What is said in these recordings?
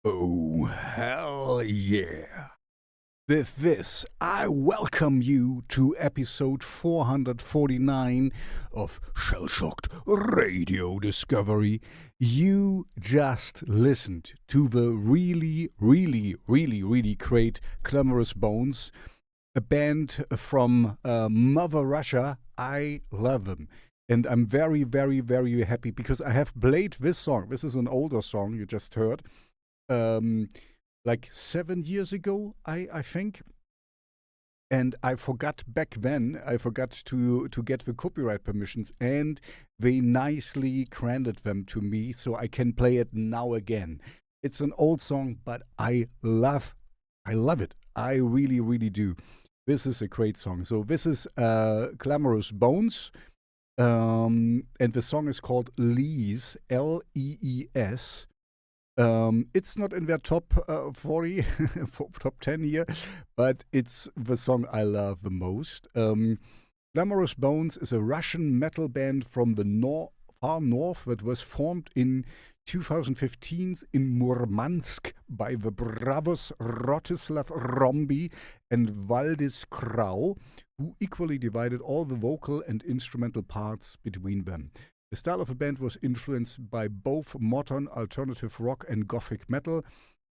Oh, hell yeah. With this, I welcome you to episode 449 of Shellshocked Radio Discovery. You just listened to the really great Glamorous Bones, a band from Mother Russia. I love them. And I'm very happy because I have played this song. This is an older song you just heard. Like 7 years ago, I think. And I forgot back then, to get the copyright permissions, and they nicely granted them to me so I can play it now again. It's an old song, but I love it. I really do. This is a great song. So this is Glamorous Bones, and the song is called Lees, Lees. It's not in their top 40, top 10 here, but it's the song I love the most. Glamorous Bones is a Russian metal band from the far north that was formed in 2015 in Murmansk by the brothers Rostislav Rombi and Valdis Krau, who equally divided all the vocal and instrumental parts between them. The style of the band was influenced by both modern alternative rock and gothic metal,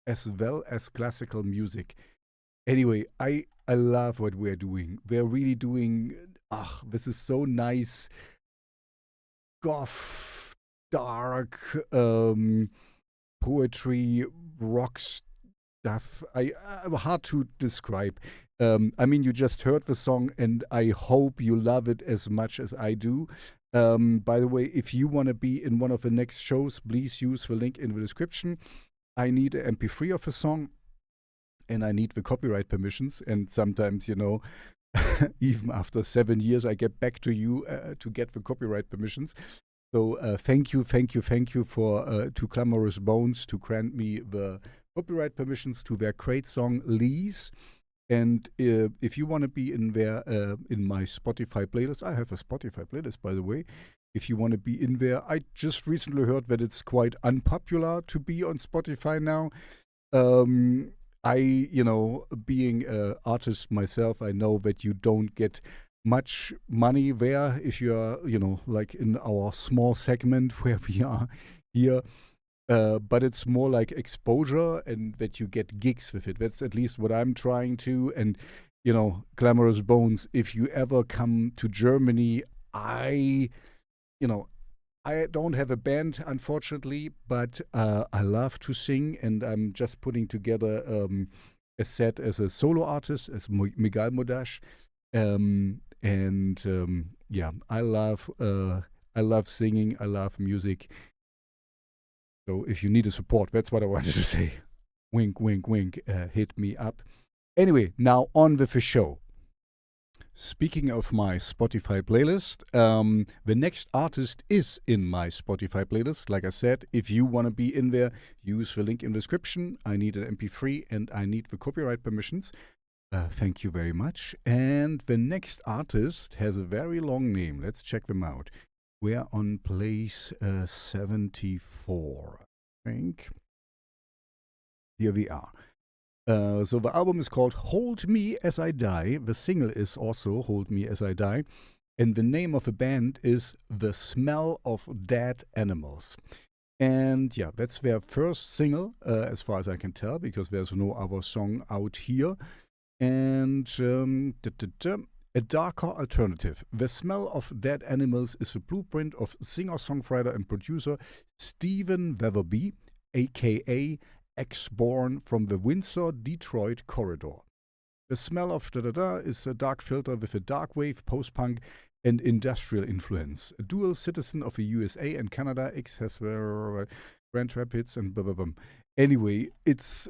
as well as classical music. Anyway, I love what we're doing. We're really doing, this is so nice, goth, dark, poetry, rock stuff. Hard to describe. You just heard the song, and I hope you love it as much as I do. By the way, if you want to be in one of the next shows, please use the link in the description. I need an MP3 of a song, and I need the copyright permissions. And sometimes, even after 7 years, I get back to you to get the copyright permissions. So thank you for to Glamorous Bones to grant me the copyright permissions to their great song Lees. And if you want to be in there, in my Spotify playlist, I have a Spotify playlist, by the way. If you want to be in there, I just recently heard that it's quite unpopular to be on Spotify now. Being an artist myself, I know that you don't get much money there if you're, like in our small segment where we are here. But it's more like exposure and that you get gigs with it. That's at least what I'm trying to. And, Glamorous Bones, if you ever come to Germany, I don't have a band, unfortunately, but I love to sing, and I'm just putting together a set as a solo artist, as Megalmodas. I love singing, I love music. So if you need a support, that's what I wanted to say. Wink, wink, wink, hit me up. Anyway, now on with the show. Speaking of my Spotify playlist, the next artist is in my Spotify playlist. Like I said, if you want to be in there, use the link in the description. I need an MP3 and I need the copyright permissions. Thank you very much. And the next artist has a very long name. Let's check them out. We're on place 74, I think. Here we are. So the album is called Hold Me As I Die. The single is also Hold Me As I Die. And the name of the band is The Smell of Dead Animals. And yeah, that's their first single, as far as I can tell, because there's no other song out here. And a darker alternative. The Smell of Dead Animals is the blueprint of singer-songwriter and producer Stephen Weatherby, a.k.a. X-Born from the Windsor-Detroit corridor. The Smell of is a dark filter with a darkwave, post-punk, and industrial influence. A dual citizen of the USA and Canada, X has Grand Rapids and blah, blah, blah. Anyway, it's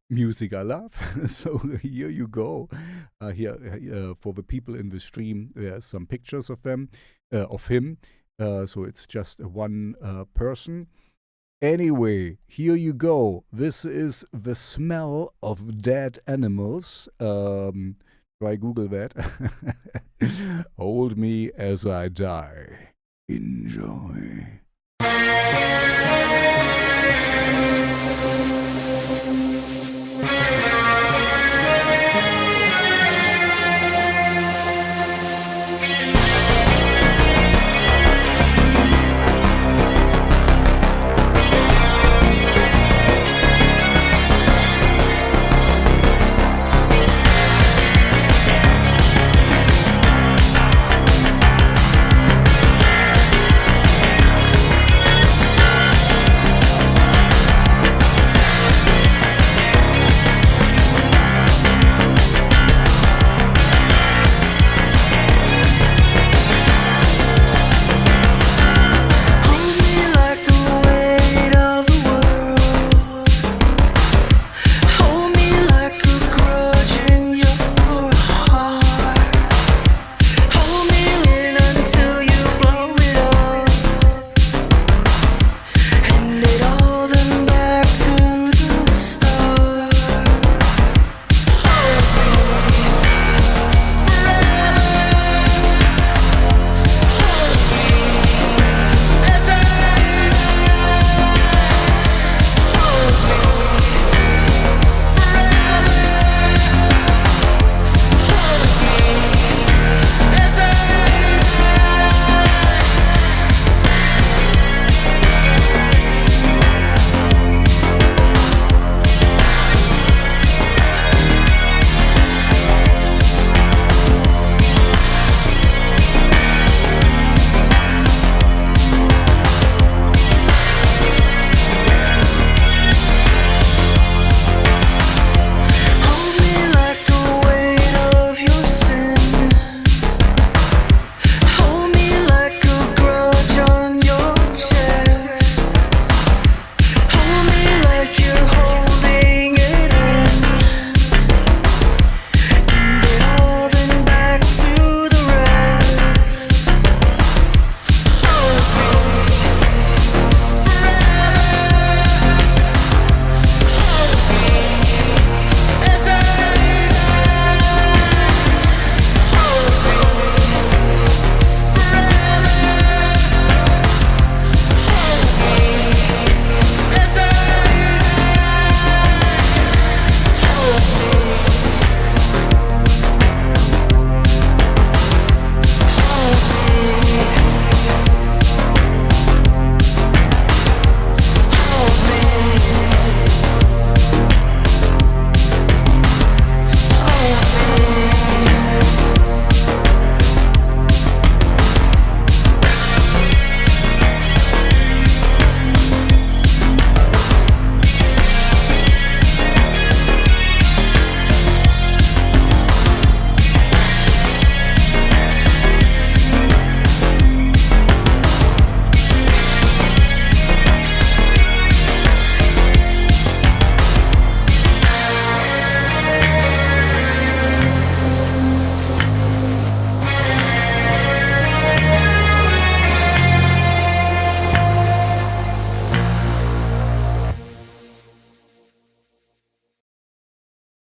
music I love. So here you go. For the people in the stream, there are some pictures of them, of him. So it's just one person. Anyway, here you go. This is The Smell of Dead Animals. Try Google that. Hold Me As I Die. Enjoy.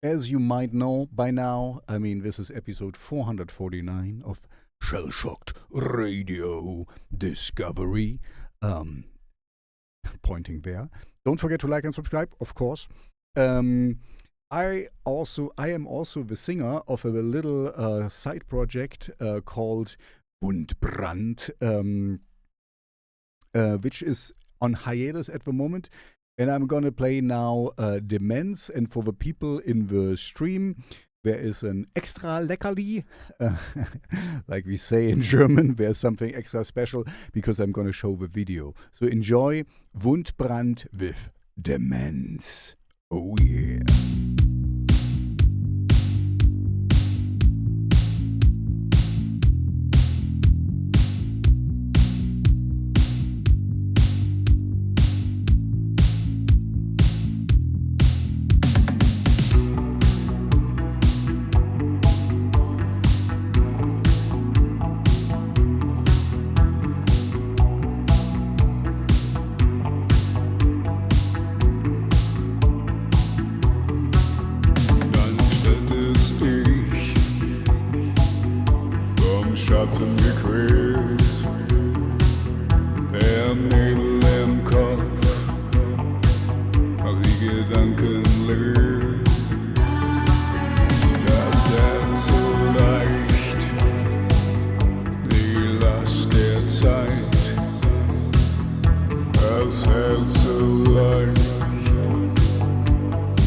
As you might know by now, I mean, this is episode 449 of Shellshocked Radio Discovery. Pointing there. Don't forget to like and subscribe, of course. I am also the singer of a little side project called Wundbrand, which is on hiatus at the moment. And I'm gonna play now Demenz, and for the people in the stream, there is an extra leckerli, like we say in German. There's something extra special because I'm gonna show the video. So enjoy Wundbrand with Demenz. Oh yeah. Schatten gequält, der Nebel im Kopf, wie Gedanken leer. Das Herz so leicht, die Last der Zeit. Das Herz so leicht,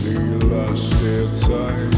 die Last der Zeit.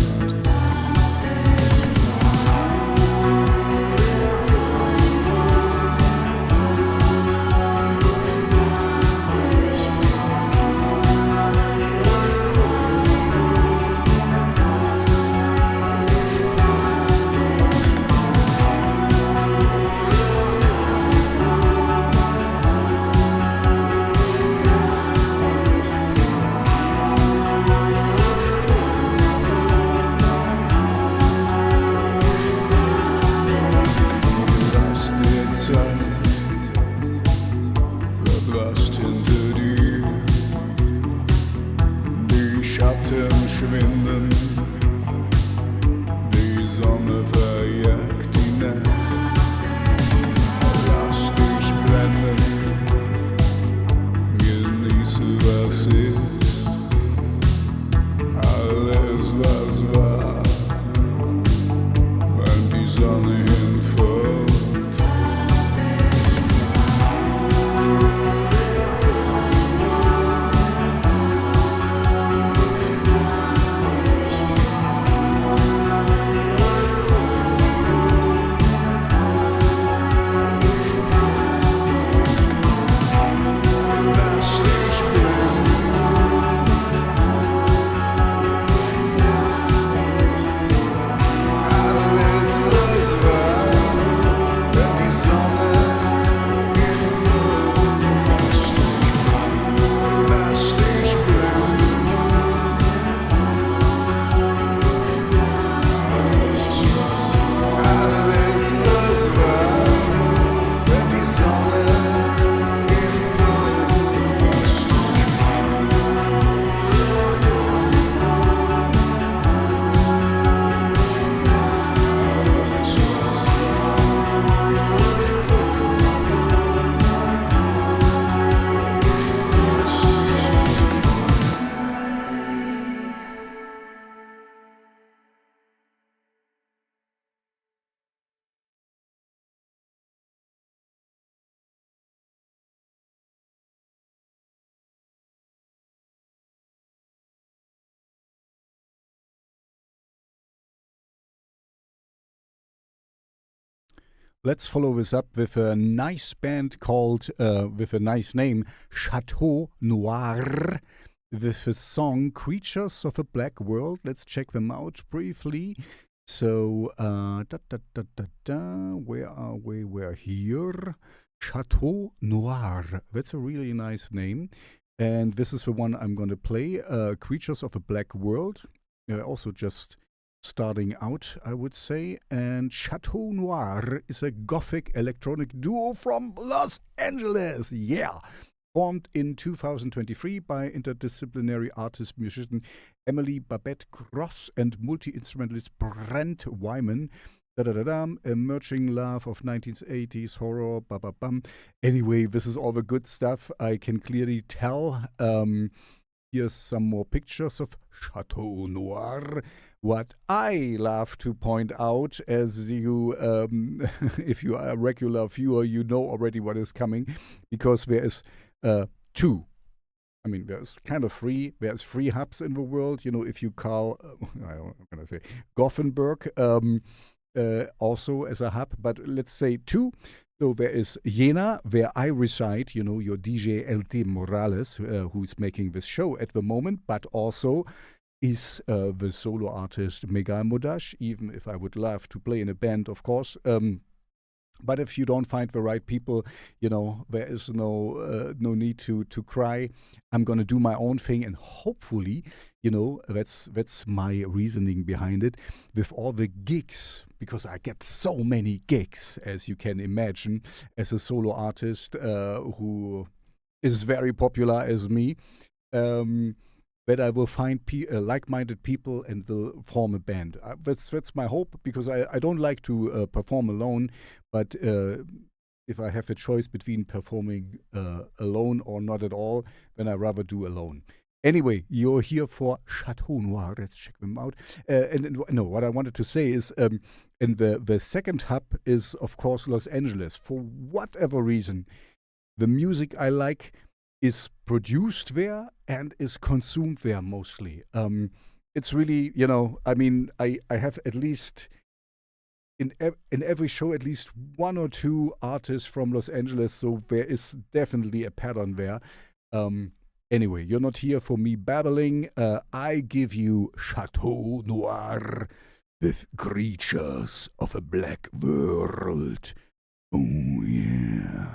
Schwinden, die Sonne verjagt die Nacht. Lass dich blenden, genieße was ist, alles was war, wenn die Sonne hinfällt. Let's follow this up with a nice band called, with a nice name, Chateau, Noir, with a song Creatures of a Black World. Let's check them out briefly. So, where are we? We're here. Chateau Noir. That's a really nice name. And this is the one I'm going to play, Creatures of a Black World. Also just starting out, I would say. And Chateau Noir is a gothic electronic duo from Los Angeles. Yeah. formed in 2023 by interdisciplinary artist-musician Emily Babette Gross and multi-instrumentalist Brent Wyman. Emerging love of 1980s horror, ba-ba-bum. Anyway, this is all the good stuff I can clearly tell. Here's some more pictures of Chateau Noir. What I love to point out, as you, if you are a regular viewer, you know already what is coming, because there is two. I mean, there's kind of there's 3 hubs in the world. You know, if you call, I don't know what can I say, Gothenburg, also as a hub, but let's say 2. So there is Jena, where I reside, you know, your DJ LT Morales, who's making this show at the moment, but also is the solo artist Megalmodas, even if I would love to play in a band, of course. But if you don't find the right people, you know, there is no need to cry. I'm going to do my own thing, and hopefully, you know, that's my reasoning behind it. With all the gigs, because I get so many gigs, as you can imagine, as a solo artist who is very popular as me, that I will find like-minded people and will form a band. That's my hope, because I don't like to perform alone, but if I have a choice between performing alone or not at all, then I rather do alone. Anyway, you're here for Chateau Noir. Let's check them out. No, what I wanted to say is, and the second hub is, of course, Los Angeles. For whatever reason, the music I like is produced there and is consumed there mostly. It's really, you know, I mean, I have at least in every show at least 1 or 2 artists from Los Angeles, so there is definitely a pattern there. Anyway, you're not here for me babbling. I give you Chateau Noir with Creatures of a Black World. Oh yeah.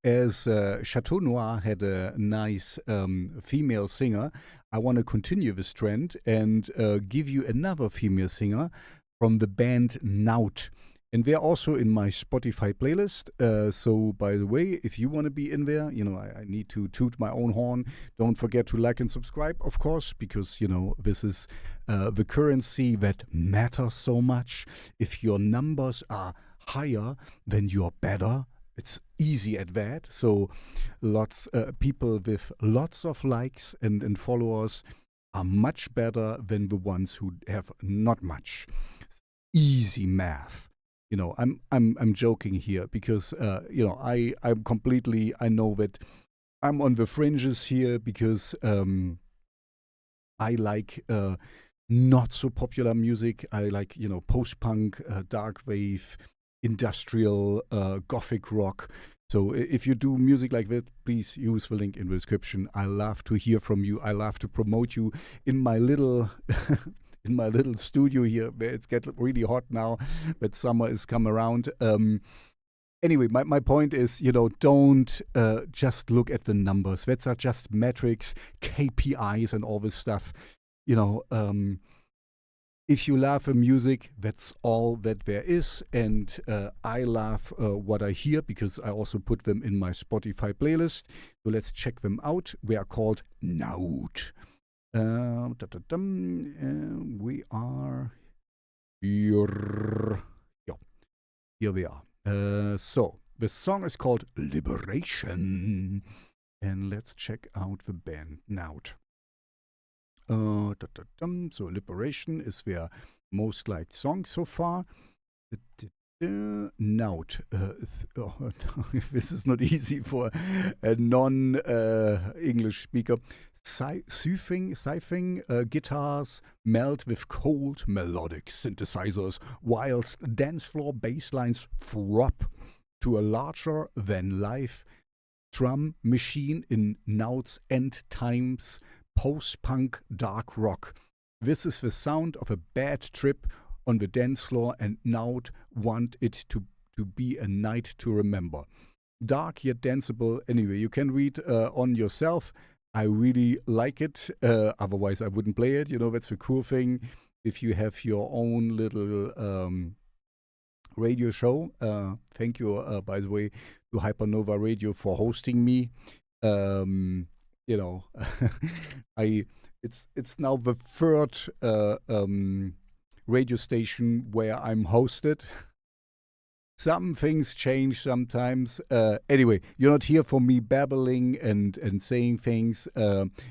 as Chateau Noir had a nice female singer, I want to continue this trend and give you another female singer from the band NAUT. And they're also in my Spotify playlist. So, by the way, if you want to be in there, I need to toot my own horn. Don't forget to like and subscribe, of course, because, this is the currency that matters so much. If your numbers are higher, then you're better. It's easy at that. So, people with lots of likes and followers are much better than the ones who have not much. Easy math. I'm joking here because I'm completely, I know that I'm on the fringes here because I like not so popular music. I like post-punk, darkwave, industrial, gothic rock. So if you do music like that, please use the link in the description. I love to hear from you. I love to promote you in my little in my little studio here, where it's getting really hot now that summer is come around. Anyway, my point is, don't just look at the numbers. That's just metrics, KPIs, and all this stuff. If you love the music, that's all that there is. And I love what I hear because I also put them in my Spotify playlist. So let's check them out. They are called NAUT. We are here. Here we are. So the song is called Liberation, and let's check out the band NAUT. So Liberation is their most liked song so far. NAUT. This is not easy for a non-English speaker. Siphoning guitars melt with cold melodic synthesizers, whilst dance floor bass lines throb to a larger-than-life drum machine in NAUT's end times post-punk dark rock. This is the sound of a bad trip on the dance floor, and NAUT want it to be a night to remember. Dark yet danceable. Anyway, you can read on yourself. I really like it. Otherwise, I wouldn't play it. That's the cool thing. If you have your own little radio show, thank you, by the way, to Hypernova Radio for hosting me. It's now the third radio station where I'm hosted. Some things change sometimes. Anyway, you're not here for me babbling and saying things.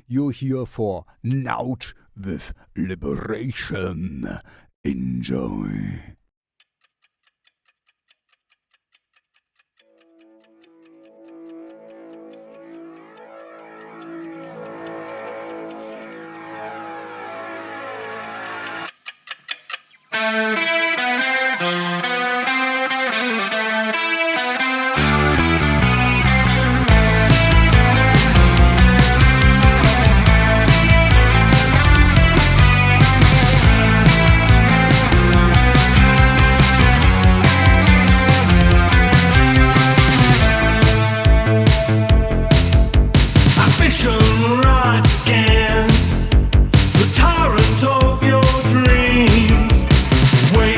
You're here for NAUT with Liberation. Enjoy. Wait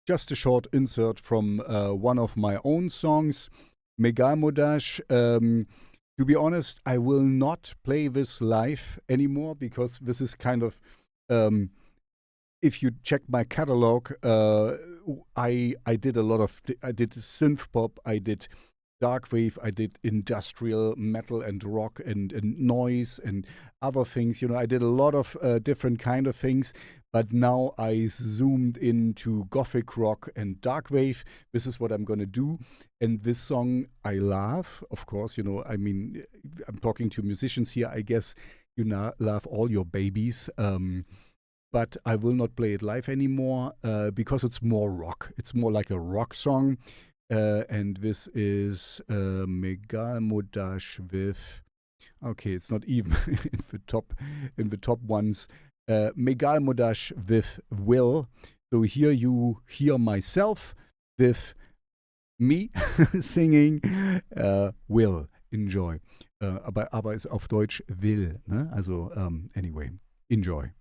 just a short insert from one of my own songs, Megalmodas. To be honest, I will not play this live anymore because this is kind of, if you check my catalog, I did a lot of, I did synth pop, I did Darkwave, I did industrial metal and rock and noise and other things. You know, I did a lot of different kind of things, but now I zoomed into gothic rock and Darkwave. This is what I'm going to do. And this song I love, of course, you know, I mean, I'm talking to musicians here. I guess you love all your babies. But I will not play it live anymore because it's more rock. It's more like a rock song. And this is Megalmodas with, okay, it's not even in the top ones. Megalmodas with Will. So here you hear myself with me singing Will. Enjoy. Aber ist auf Deutsch will. Ne? Also anyway, enjoy.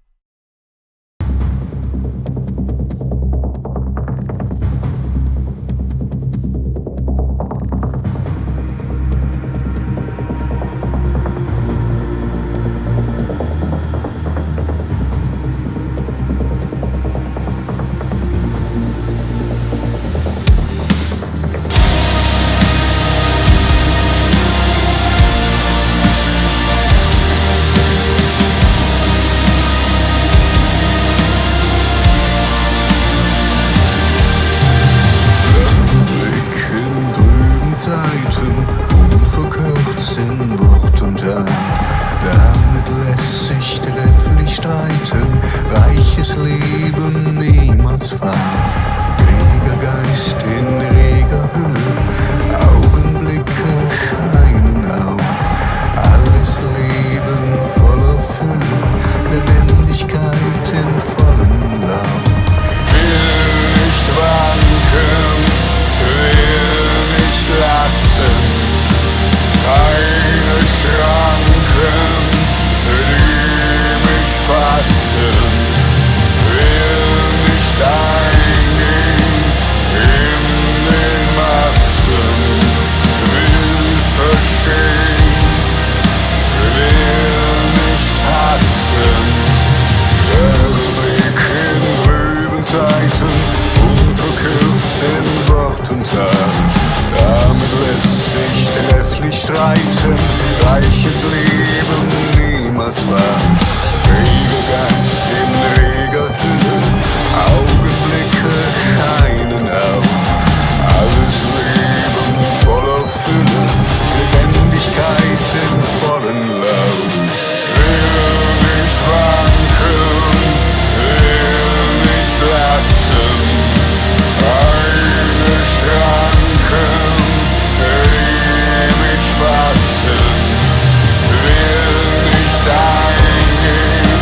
Will nicht eingehen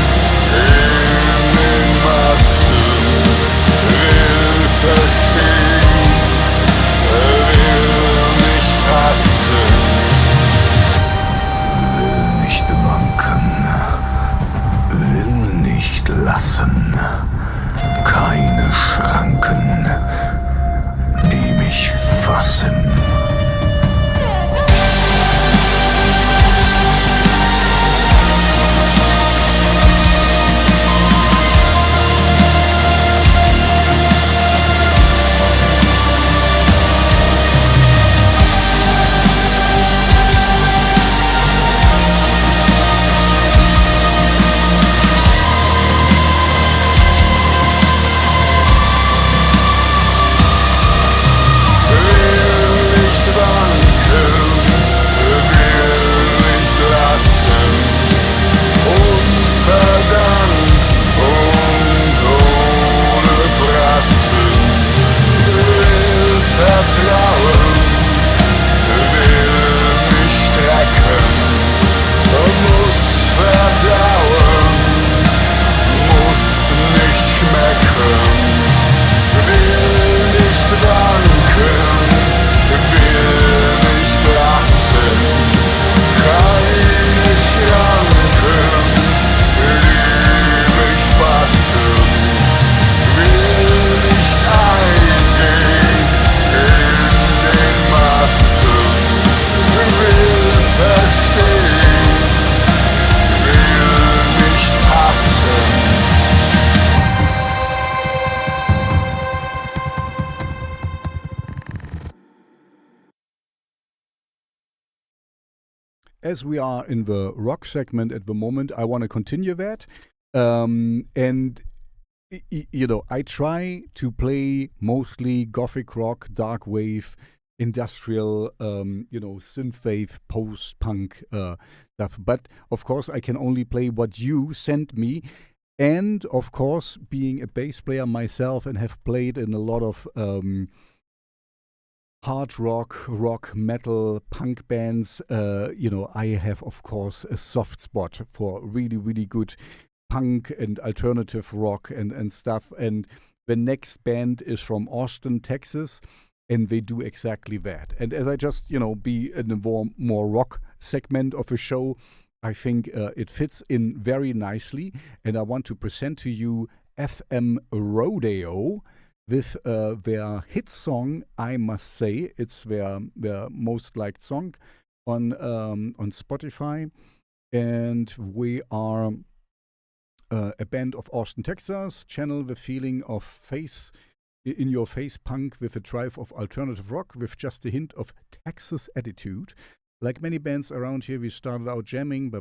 as we are in the rock segment at the moment, I want to continue that. And I try to play mostly gothic rock, darkwave, industrial, synthwave, post-punk stuff. But of course, I can only play what you sent me. And of course, being a bass player myself and have played in a lot of hard rock, metal, punk bands, I have, of course, a soft spot for really, really good punk and alternative rock and stuff. And the next band is from Austin, Texas, and they do exactly that. And as I just, be in the more rock segment of a show, I think it fits in very nicely. And I want to present to you FM Rodeo with their hit song, I Must Say. It's their most liked song on Spotify. And we are a band of Austin, Texas. Channel the feeling of in-your-face punk with a drive of alternative rock with just a hint of Texas attitude. Like many bands around here, we started out jamming,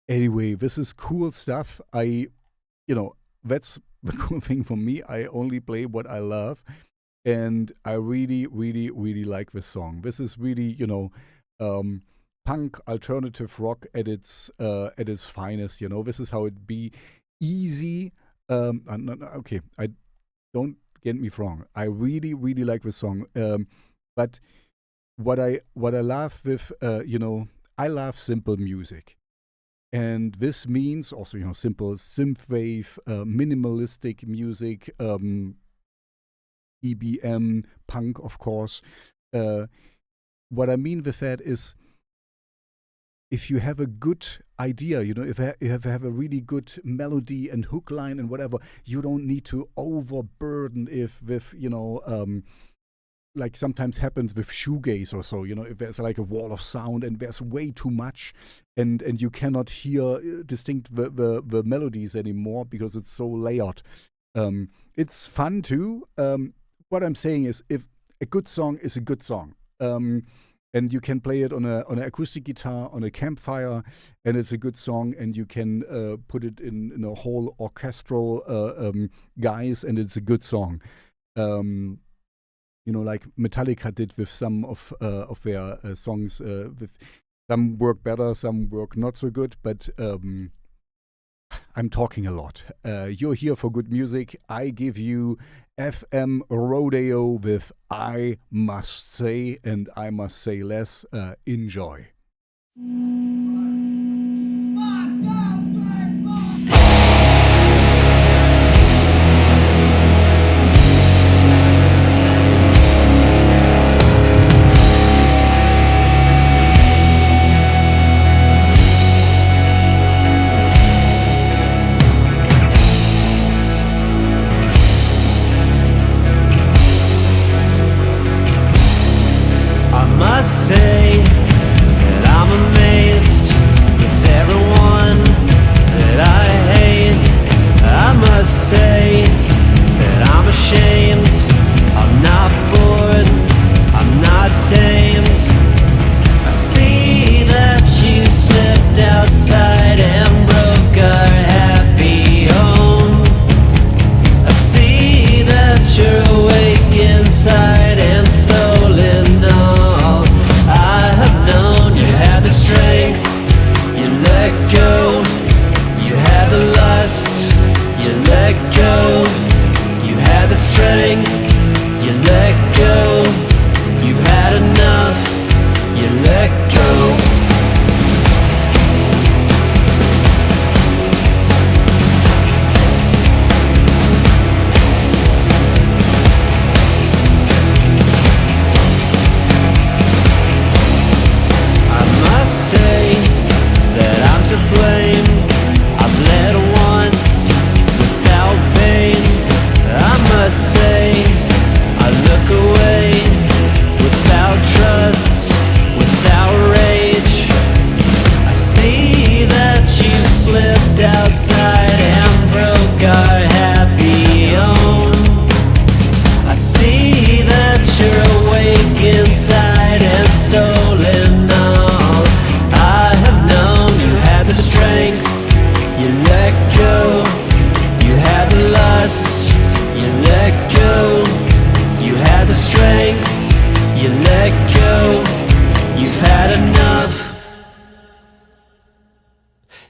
Anyway, this is cool stuff. That's the cool thing for me. I only play what I love, and I really, really, really like this song. This is really, punk alternative rock at its finest. This is how it be. Easy. Okay, I don't get me wrong. I really, really like this song. But what I love with I love simple music. And this means also, simple synthwave, minimalistic music, EBM, punk, of course. What I mean with that is, if you have a good idea, if you have a really good melody and hook line and whatever, you don't need to overburden it with, like sometimes happens with shoegaze or so, if there's like a wall of sound and there's way too much and you cannot hear distinct the melodies anymore because it's so layered. It's fun too. What I'm saying is, if a good song is a good song, and you can play it on an acoustic guitar, on a campfire, and it's a good song, and you can put it in a whole orchestral guise, and it's a good song. Like Metallica did with some of their songs. With some work better, some work not so good, but I'm talking a lot. You're here for good music. I give you FM Rodeo with I Must Say, and I Must Say Less. Enjoy. Say that I'm amazed.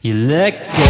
you let go.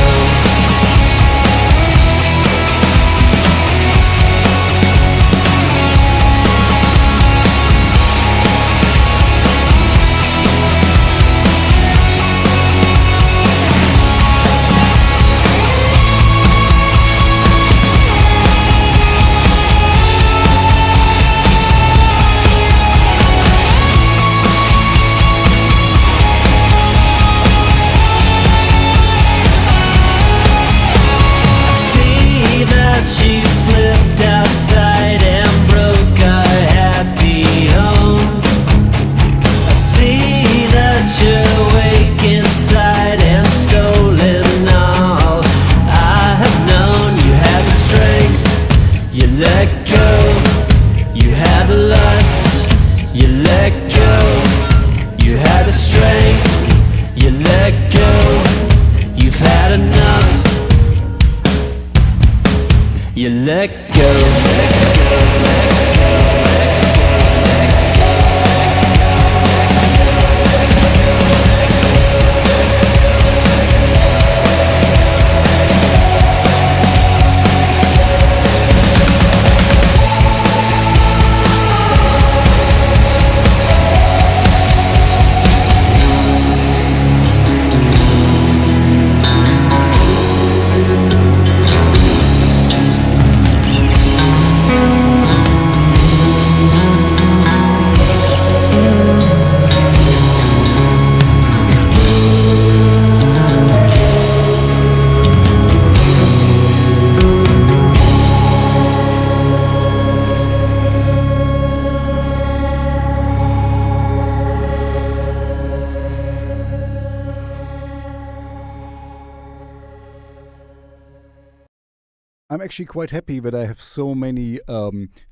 You let go. I'm actually quite happy that I have so many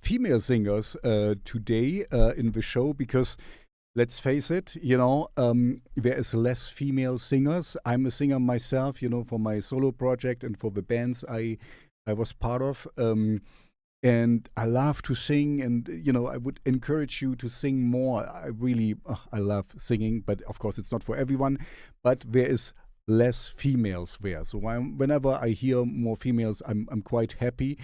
female singers today in the show because, let's face it, there is less female singers. I'm a singer myself, for my solo project and for the bands I was part of. And I love to sing, and I would encourage you to sing more. I love singing, but of course it's not for everyone. But there is less females there, so whenever I hear more females, I'm quite happy,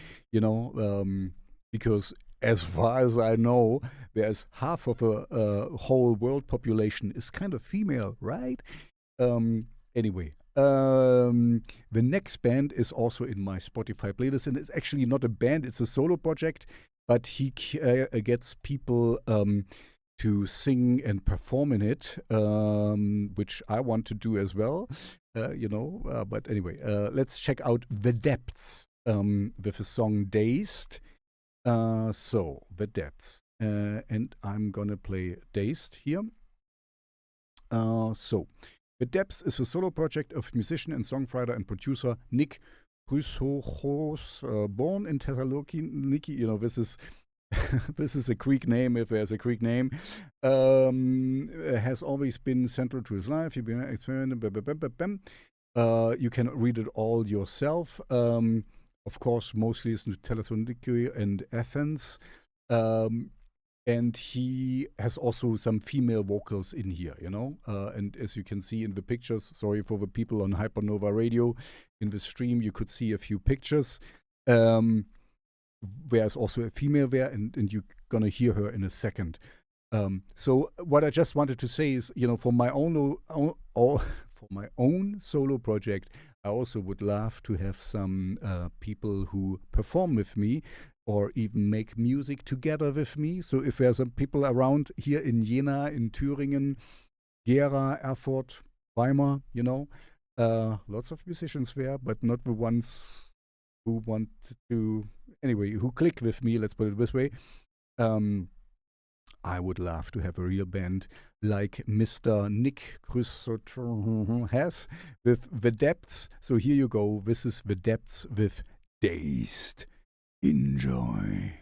because as far as I know, there's half of a whole world population is kind of female, right? Anyway. The next band is also in my Spotify playlist, and it's actually not a band, it's a solo project, but he gets people to sing and perform in it, which I want to do as well, but anyway, let's check out The Depths with the song Dazed. So, The Depths, and I'm gonna play Dazed here. The Depths is a solo project of musician and songwriter and producer Nick Chrysochos, born in Thessaloniki. This is this is a Greek name, if there's a Greek name. Has always been central to his life. He began experimenting. You can read it all yourself. Of course, mostly it's in Thessaloniki and Athens. And he has also some female vocals in here, and as you can see in the pictures, sorry for the people on Hypernova Radio, in the stream you could see a few pictures. There's also a female there, and you're gonna hear her in a second. So what I just wanted to say is, for my own solo project, I also would love to have some people who perform with me, or even make music together with me. So if there's some people around here in Jena, in Thüringen, Gera, Erfurt, Weimar, lots of musicians there, but not the ones who want to, who click with me, let's put it this way. I would love to have a real band like Mr. Nick Chrysochos has with The Depths. So here you go. This is The Depths with Dazed. Enjoy.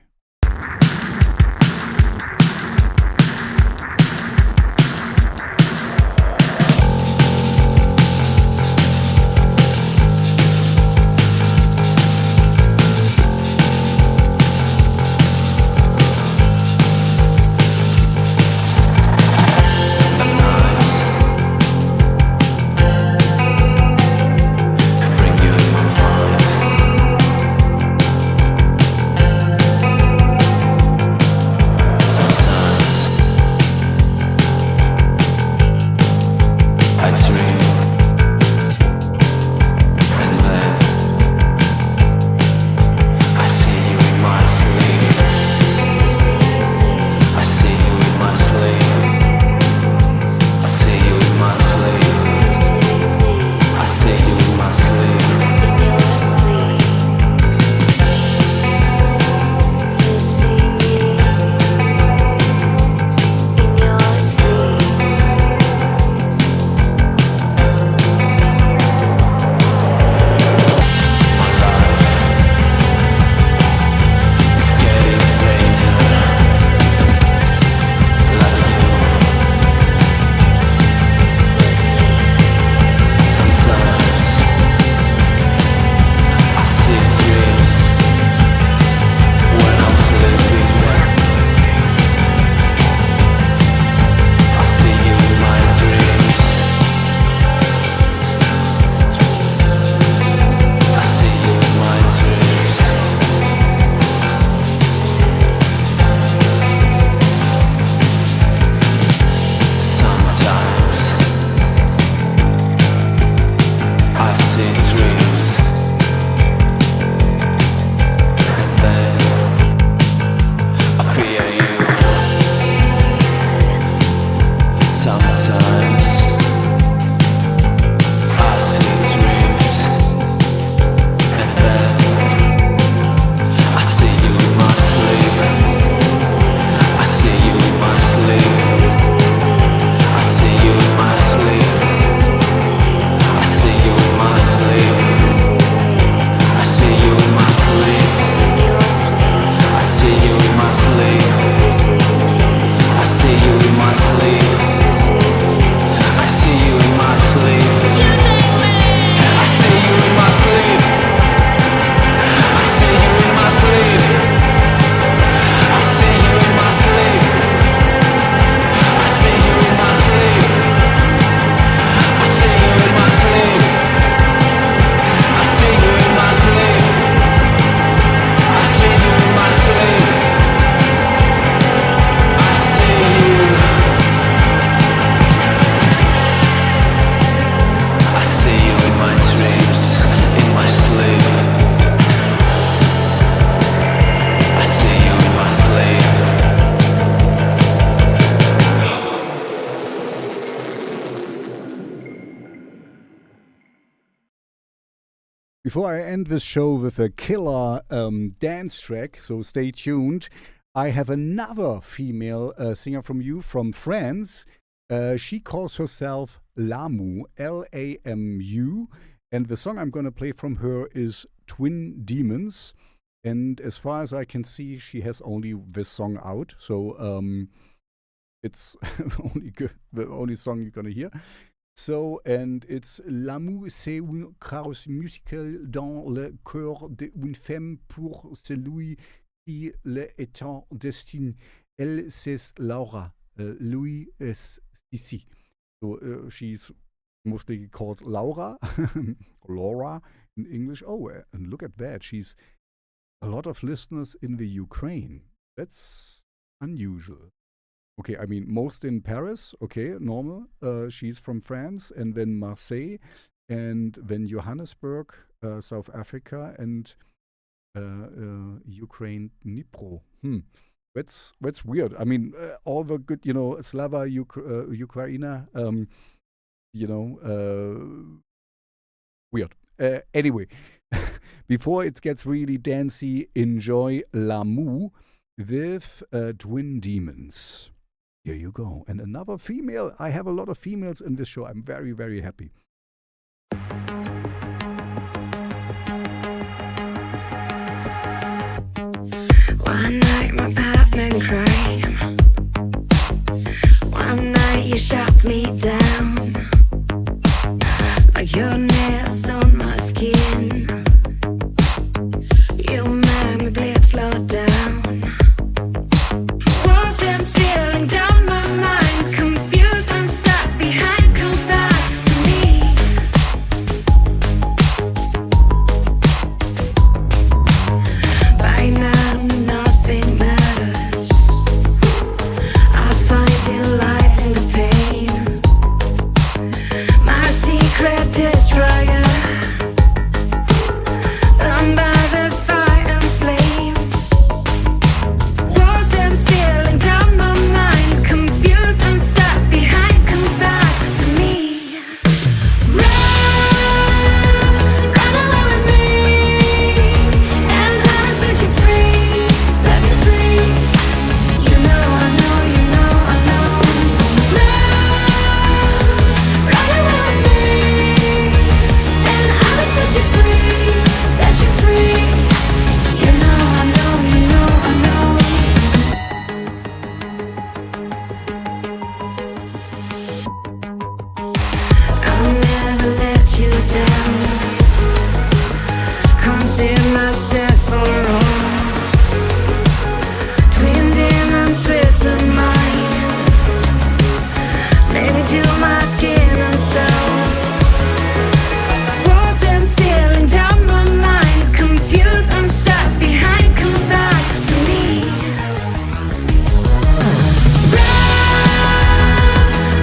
Before I end this show with a killer dance track, so stay tuned, I have another female singer from France. She calls herself LAMU, L-A-M-U, and the song I'm going to play from her is Twin Demons. And as far as I can see, she has only this song out, so it's the only song you're going to hear. So, and it's L'amour, c'est un chaos musical dans le cœur d'une femme pour celui qui est en destin. Elle, c'est Laura. Lui est ici. So, she's mostly called Laura, Laura in English. Oh, and look at that. She's a lot of listeners in the Ukraine. That's unusual. Okay, I mean, most in Paris, okay, normal. She's from France, and then Marseille, and then Johannesburg, South Africa, and Ukraine, Dnipro. That's weird. I mean, all the good, Slava, Ukraina, weird. Anyway, before it gets really dancey, enjoy LAMU with Twin Demons. Here you go. And another female. I have a lot of females in this show. I'm very, very happy. One night my partner in crime. One night you shut me down. Like your nails on my skin. You made me bleed slow down. Walls and ceiling down my mind's confused and stuck behind. Come back to me. By now nothing matters. I find delight in the pain. My secret destroyer. Burned by the fire and flames. Walls and ceiling down my mind's confused and stuck behind. Come back to me. Run away with me, and I will set you free, set you free. You know I know, you know I know. Run away with me, and I will set you free, set you free. You know I know, you know I know. I'll never let you down. Can't see myself for all. Twin demons twisted mind. Into my skin and soul. Walls and ceiling down my mind's confused and stuck behind. Come back to me.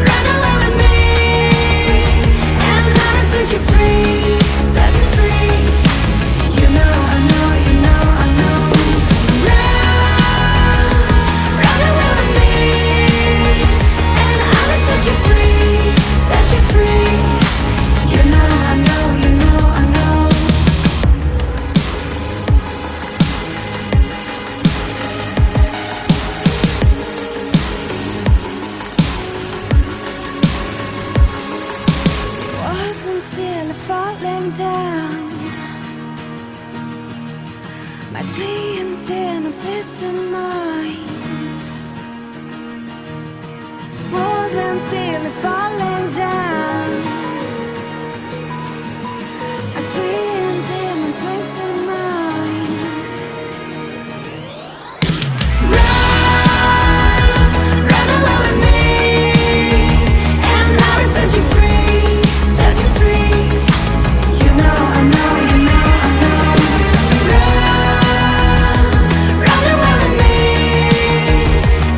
Run away with me, and I will set you free, set you free. You know I know, you know I know. Run away with me, and I will set you free, set you free. You know I know, you know I know. Walls and ceiling falling down. My twin demons twisting mine. Walls and ceiling falling down. My twin demon twisting mind. Run away with me, and I will set you free, set you free. You know I know, you know I know. Run away with me,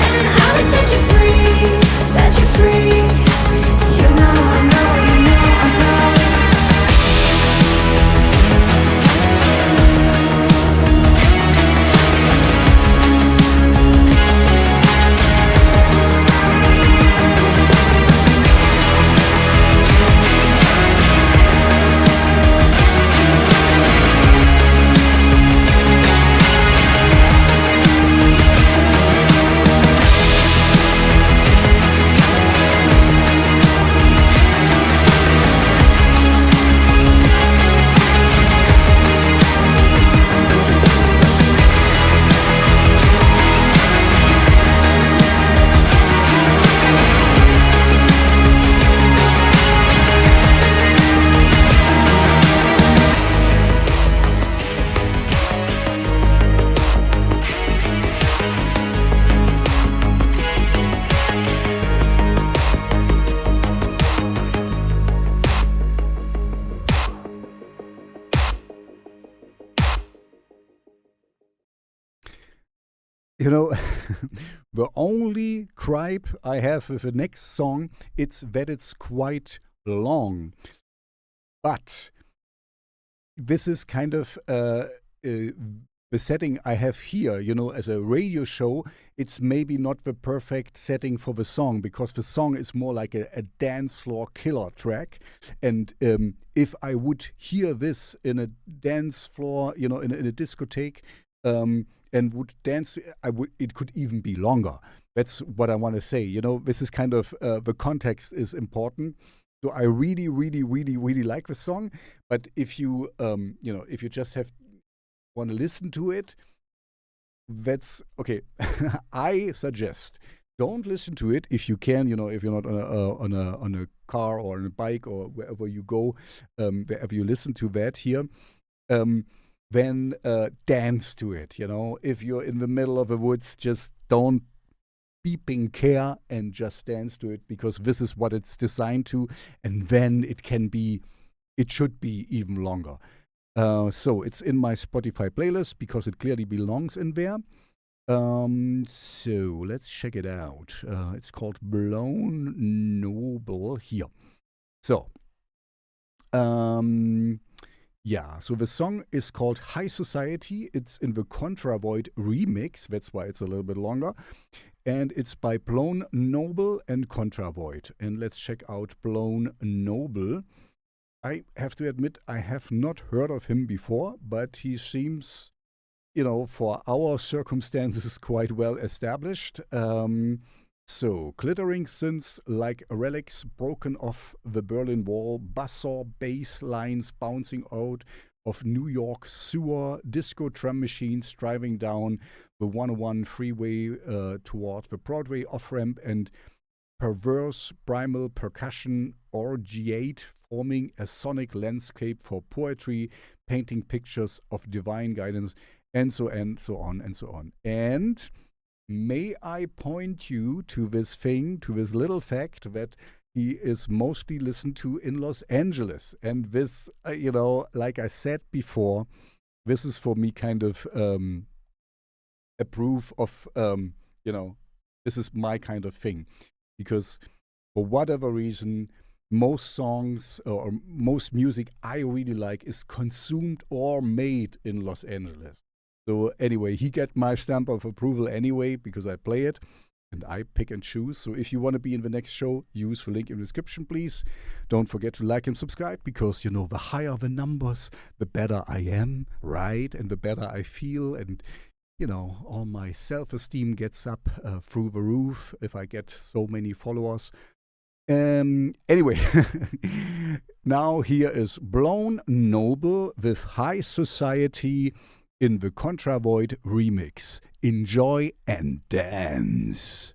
and I will set you free, set you free. You know I know. You know, the only gripe I have with the next song, it's that it's quite long. But this is kind of the setting I have here, you know, as a radio show. It's maybe not the perfect setting for the song, because the song is more like a dance floor killer track. And if I would hear this in a dance floor, you know, in a discotheque, and would dance, it could even be longer. That's what I want to say. You know, this is kind of the context is important. So I really, really, really, really like the song. But if you, you know, if you just want to listen to it, that's okay. I suggest don't listen to it if you can. You know, if you're not on a car or on a bike or wherever you go, wherever you listen to that here. Then dance to it, you know. If you're in the middle of the woods, just don't beeping care and just dance to it, because this is what it's designed to, and then it should be even longer. So it's in my Spotify playlist because it clearly belongs in there. So let's check it out. It's called Blone Noble here. So, yeah, so the song is called High Society. It's in the Kontravoid remix. That's why it's a little bit longer. And it's by Blone Noble and Kontravoid. And let's check out Blone Noble. I have to admit, I have not heard of him before, but he seems, you know, for our circumstances, quite well established. So, glittering synths like relics broken off the Berlin Wall, buzzsaw bass lines bouncing out of New York sewer, disco drum machines driving down the 101 freeway toward the Broadway off-ramp, and perverse primal percussion orgiate forming a sonic landscape for poetry, painting pictures of divine guidance, and so on and so on. And may I point you to this thing, to this little fact that he is mostly listened to in Los Angeles. And this, you know, like I said before, this is for me kind of a proof of, you know, this is my kind of thing. Because for whatever reason, most songs or most music I really like is consumed or made in Los Angeles. So anyway, he got my stamp of approval anyway, because I play it and I pick and choose. So if you want to be in the next show, use the link in the description, please. Don't forget to like and subscribe, because, you know, the higher the numbers, the better I am, right? And the better I feel. And, you know, all my self-esteem gets up through the roof if I get so many followers. Anyway, now here is Blone Noble with High Society in the Kontravoid remix. Enjoy and dance.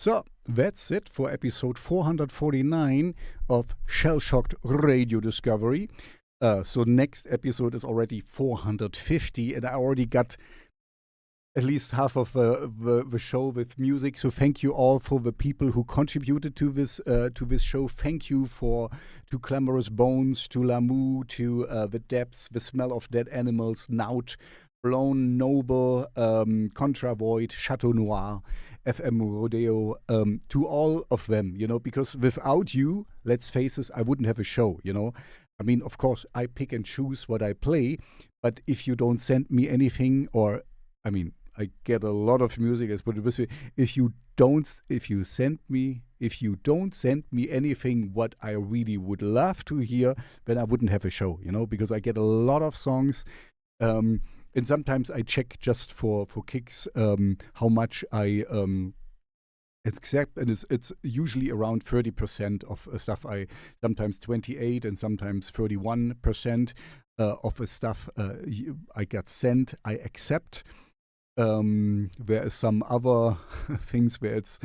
So, that's it for episode 449 of Shellshocked Radio Discovery. So next episode is already 450, and I already got at least half of the show with music. So thank you all for the people who contributed to this show. Thank you to Glamorous Bones, to LAMU, to the Depths, the Smell of Dead Animals, NAUT, Blone, Noble, Kontravoid, Chateau, Noir, FM Rodeo, to all of them, because without you, let's face it, I wouldn't have a show, I mean, of course, I pick and choose what I play, but if you don't send me anything, I get a lot of music, let's put it this way, if you don't send me anything what I really would love to hear, then I wouldn't have a show, because I get a lot of songs, and sometimes I check just for kicks how much I accept, and it's usually around 30% of stuff. Sometimes 28 and sometimes 31% of the stuff I get sent, I accept. There is some other things where it's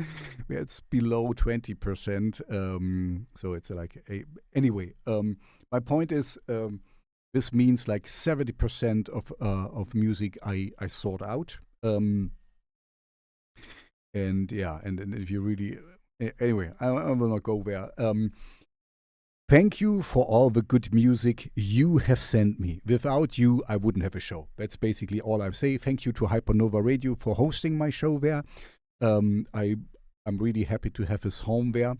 below 20%. So it's like anyway. My point is. This means like 70% of music I sort out, and if you really anyway, I will not go there. Thank you for all the good music you have sent me. Without you, I wouldn't have a show. That's basically all I say. Thank you to Hypernova Radio for hosting my show there. I'm really happy to have his home there.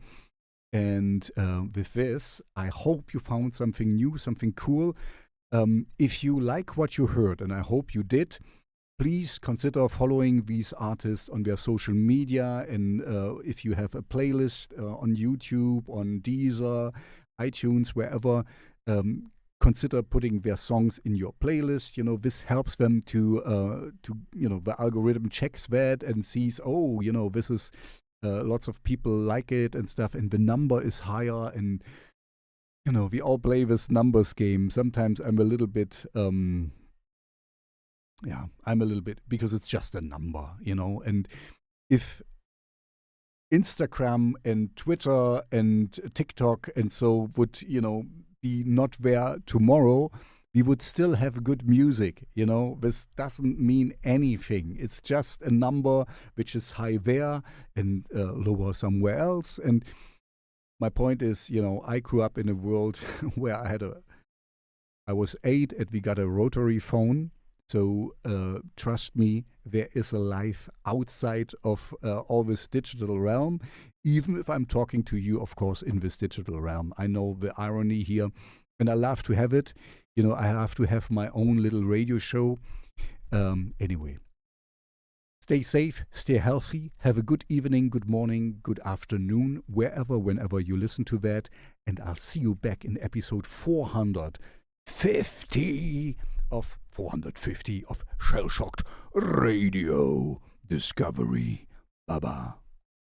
And with this, I hope you found something new, something cool. If you like what you heard, and I hope you did, please consider following these artists on their social media. And if you have a playlist on YouTube, on Deezer, iTunes, wherever, consider putting their songs in your playlist. This helps them to the algorithm checks that and sees, this is lots of people like it and stuff, and the number is higher. And we all play this numbers game. Sometimes I'm a little bit, because it's just a number, and if Instagram and Twitter and TikTok and so would, be not there tomorrow, we would still have good music, This doesn't mean anything. It's just a number which is high there and lower somewhere else. And my point is, I grew up in a world where I was 8 and we got a rotary phone. So trust me, there is a life outside of all this digital realm, even if I'm talking to you, of course, in this digital realm. I know the irony here, and I love to have it. I have to have my own little radio show. Anyway, stay safe, stay healthy, have a good evening, good morning, good afternoon, whenever you listen to that. And I'll see you back in episode 450 of Shellshocked Radio Discovery. Baba.